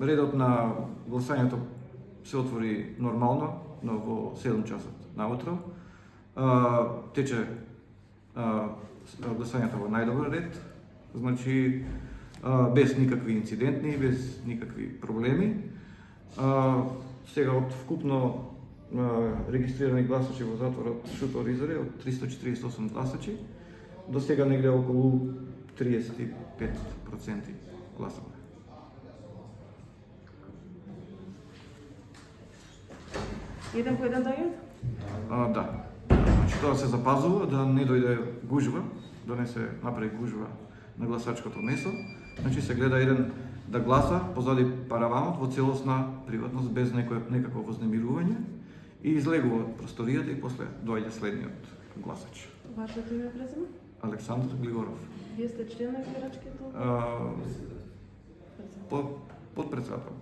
редот на гласањето се отвори нормално, но во 7 часот наутро. Тече гласањето во најдобар ред, значи без никакви инцидентни, без никакви проблеми. Сега од вкупно регистрирани гласачи во затворот Шутор Изоре од 348 гласачи, до сега негде околу 35% гласаме. Еден по еден доаѓаат? Да. Значи тоа се запазува да не дојде гужва, да не се направи гужва на гласачкото место. Значи се гледа еден да гласа позади параванот во целосна приватност без некакво вознемирување и излегува од просторијата и после доаѓа следниот гласач. Вашето име и презиме? Александар Глигоров. Вие сте член на избирачкиот одбор? Подпредседател.